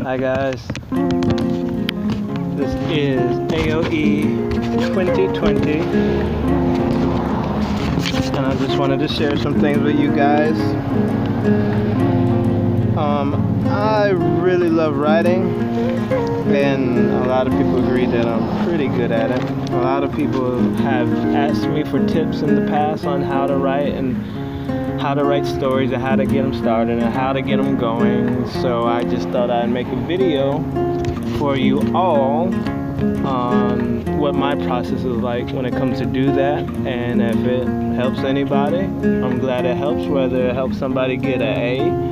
Hi guys, this is AOE 2020 and I just wanted to share some things with you guys. I really love writing and a lot of people agree that I'm pretty good at it. A lot of people have asked me for tips in the past on how to write and how to write stories and how to get them started and how to get them going. So I just thought I'd make a video for you all on what my process is like when it comes to do that, and if it helps anybody, I'm glad it helps, whether it helps somebody get an A,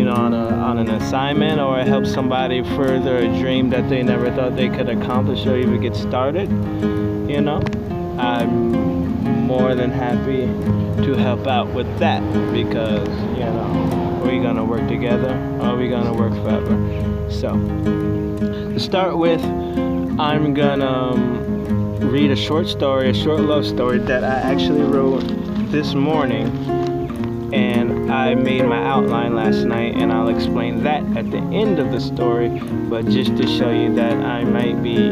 on an assignment, or it helps somebody further a dream that they never thought they could accomplish or even get started. I'm more than happy to help out with that, because we're gonna work together or we're gonna work forever. So to start with, I'm gonna read a short love story that I actually wrote this morning, and I made my outline last night, and I'll explain that at the end of the story. But just to show you that I might be,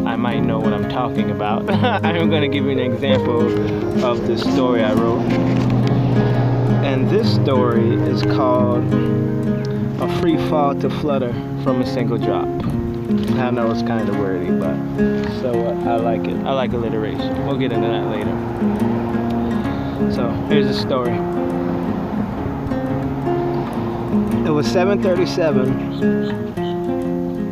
I might know what I'm talking about. I'm going to give you an example of the story I wrote. And this story is called A Free Fall to Flutter from a Single Drop. I know it's kind of wordy, but so I like it. I like alliteration. We'll get into that later. So here's the story. It was 7:37.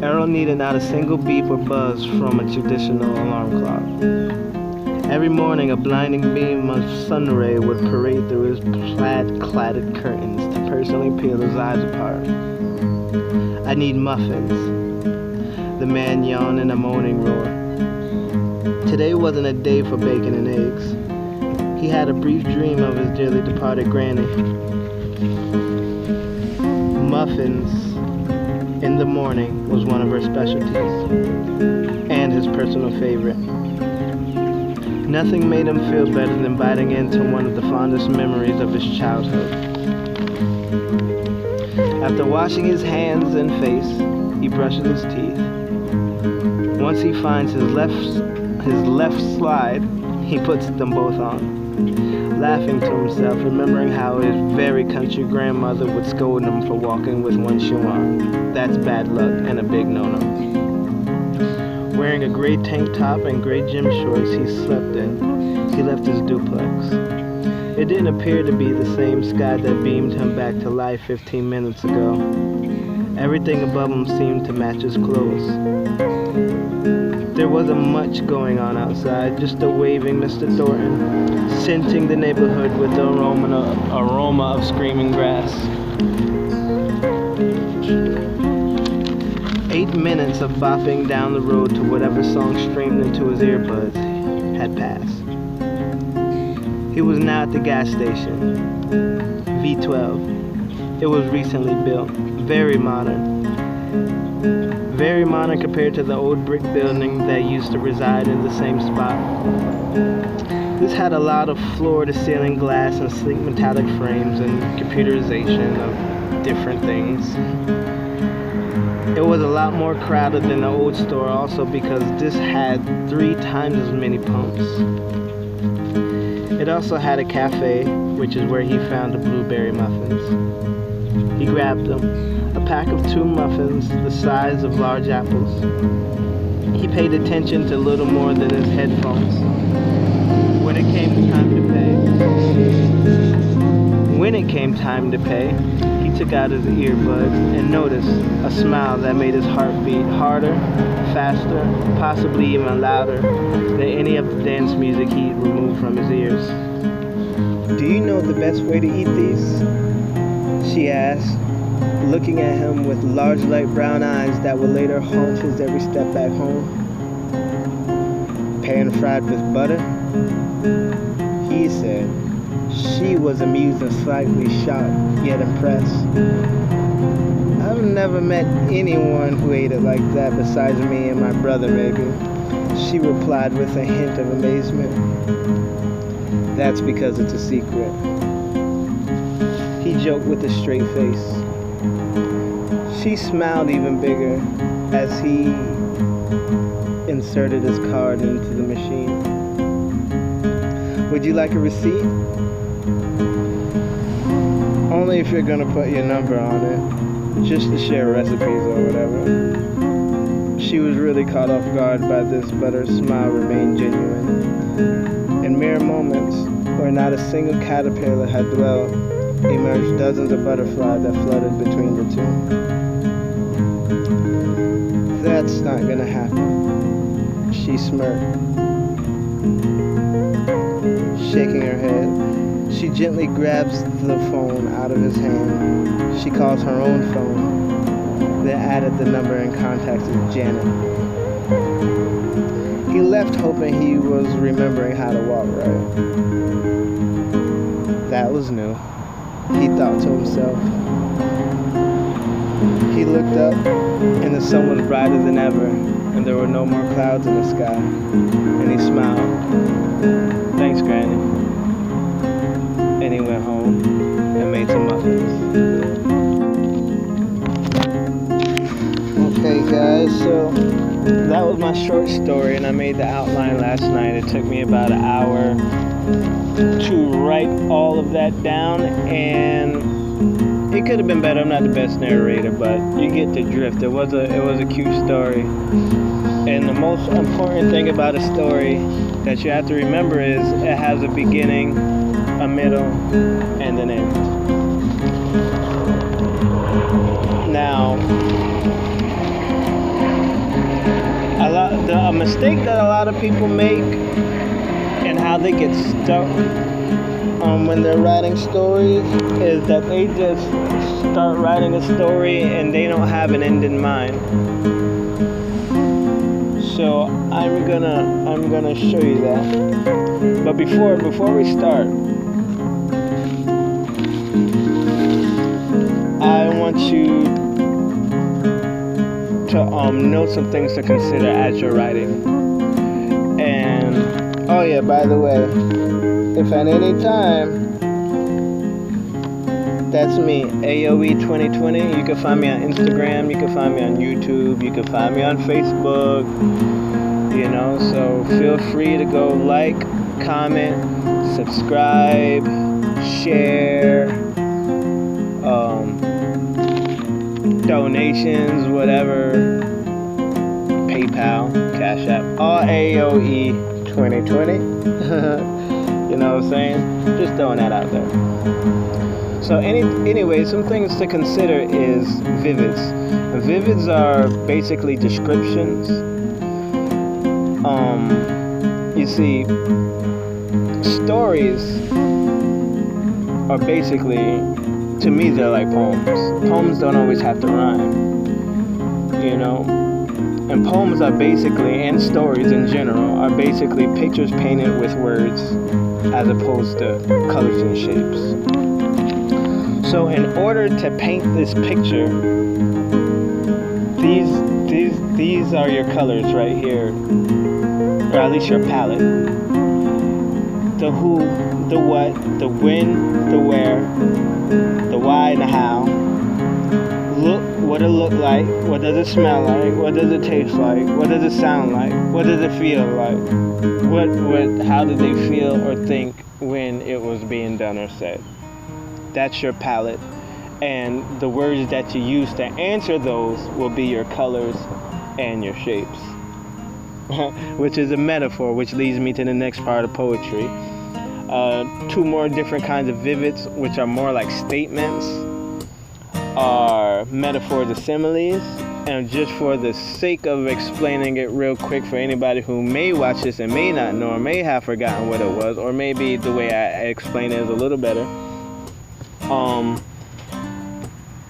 Errol needed not a single beep or buzz from a traditional alarm clock. Every morning, a blinding beam of sun ray would parade through his plaid-cladded curtains to personally peel his eyes apart. I need muffins. The man yawned in a moaning roar. Today wasn't a day for bacon and eggs. He had a brief dream of his dearly departed granny. Muffins in the morning was one of her specialties, and his personal favorite. Nothing made him feel better than biting into one of the fondest memories of his childhood. After washing his hands and face, he brushes his teeth. Once he finds his left slide, he puts them both on, laughing to himself, remembering how his very country grandmother would scold him for walking with one shoe on. That's bad luck and a big no-no. Wearing a gray tank top and gray gym shorts he slept in, he left his duplex. It didn't appear to be the same sky that beamed him back to life 15 minutes ago. Everything above him seemed to match his clothes. There wasn't much going on outside, just a waving Mr. Thornton, scenting the neighborhood with the aroma of screaming grass. 8 minutes of bopping down the road to whatever song streamed into his earbuds had passed. He was now at the gas station, V12. It was recently built, very modern. Very modern compared to the old brick building that used to reside in the same spot. This had a lot of floor-to-ceiling glass and sleek metallic frames and computerization of different things. It was a lot more crowded than the old store, also because this had 3 times as many pumps. It also had a cafe, which is where he found the blueberry muffins. He grabbed them. A pack of 2 muffins the size of large apples. He paid attention to little more than his headphones. When it came time to pay, he took out his earbuds and noticed a smile that made his heart beat harder, faster, possibly even louder than any of the dance music he'd removed from his ears. "Do you know the best way to eat these?" she asked, looking at him with large light brown eyes that would later haunt his every step back home. "Pan-fried with butter?" he said. She was amused and slightly shocked, yet impressed. "I've never met anyone who ate it like that besides me and my brother, maybe," she replied with a hint of amazement. "That's because it's a secret." He joked with a straight face. She smiled even bigger as he inserted his card into the machine. Would you like a receipt? Only if you're gonna put your number on it, just to share recipes or whatever. She was really caught off guard by this, but her smile remained genuine. In mere moments, where not a single caterpillar had dwelt, emerged dozens of butterflies that fluttered between the two. That's not gonna happen, she smirked, shaking her head. She gently grabs the phone out of his hand. She calls her own phone, then added the number and contacted Janet. He left hoping he was remembering how to walk right. That was new, he thought to himself. He looked up, and the sun was brighter than ever, and there were no more clouds in the sky. And he smiled. Thanks, Granny. And he went home and made some muffins. Okay, guys, so that was my short story, and I made the outline last night. It took me about an hour to write all of that down, and it could have been better. I'm not the best narrator, but you get the drift. It was a cute story. And the most important thing about a story that you have to remember is it has a beginning, a middle, and an end. Now, a mistake that a lot of people make and how they get stuck when they're writing stories is that they just start writing a story and they don't have an end in mind. So I'm gonna show you that. But before we start, I want you to know some things to consider as you're writing. And oh yeah, by the way, if at any time, that's me, AOE 2020. You can find me on Instagram, you can find me on YouTube, you can find me on Facebook, you know, so feel free to go like, comment, subscribe, share, donations, whatever, PayPal, Cash App, all AOE 2020. You know what I'm saying? Just throwing that out there. So anyway, some things to consider is vivids. Vivids are basically descriptions. You see, stories are basically, to me, they're like poems. Poems don't always have to rhyme, you know? And poems are basically, and stories in general, are basically pictures painted with words as opposed to colors and shapes. So in order to paint this picture, these are your colors right here, or at least your palette. The who, the what, the when, the where, the why, and the how. Look, what it look like, what does it smell like, what does it taste like, what does it sound like, what does it feel like, how did they feel or think when it was being done or said. That's your palette, and the words that you use to answer those will be your colors and your shapes. Which is a metaphor, which leads me to the next part of poetry. Two more different kinds of vivids, which are more like statements, are metaphors or similes. And just for the sake of explaining it real quick for anybody who may watch this and may not know or may have forgotten what it was, or maybe the way I explain it is a little better.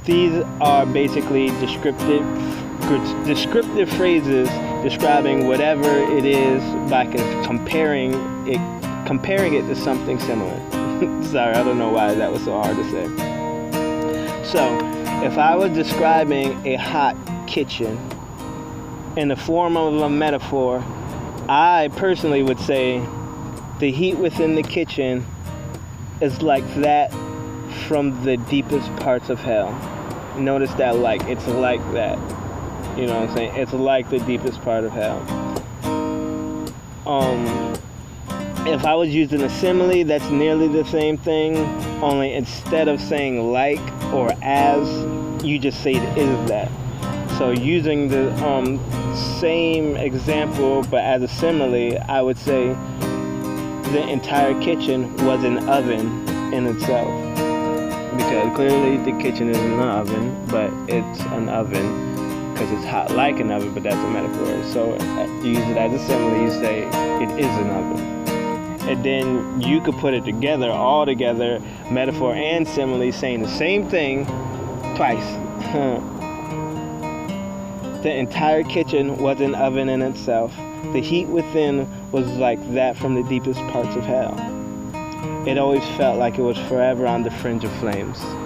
These are basically descriptive phrases describing whatever it is by comparing it to something similar. Sorry, I don't know why that was so hard to say. So, if I was describing a hot kitchen in the form of a metaphor, I personally would say the heat within the kitchen is like that from the deepest parts of hell. Notice that like. It's like that. You know what I'm saying? It's like the deepest part of hell. If I was using a simile, that's nearly the same thing, only instead of saying like or as, you just say it is that. So using the same example but as a simile, I would say the entire kitchen was an oven in itself. Because clearly the kitchen is an oven, but it's an oven because it's hot like an oven, but that's a metaphor. So you use it as a simile, you say it is an oven. And then you could put it together, all together, metaphor and simile, saying the same thing twice. The entire kitchen was an oven in itself. The heat within was like that from the deepest parts of hell. It always felt like it was forever on the fringe of flames.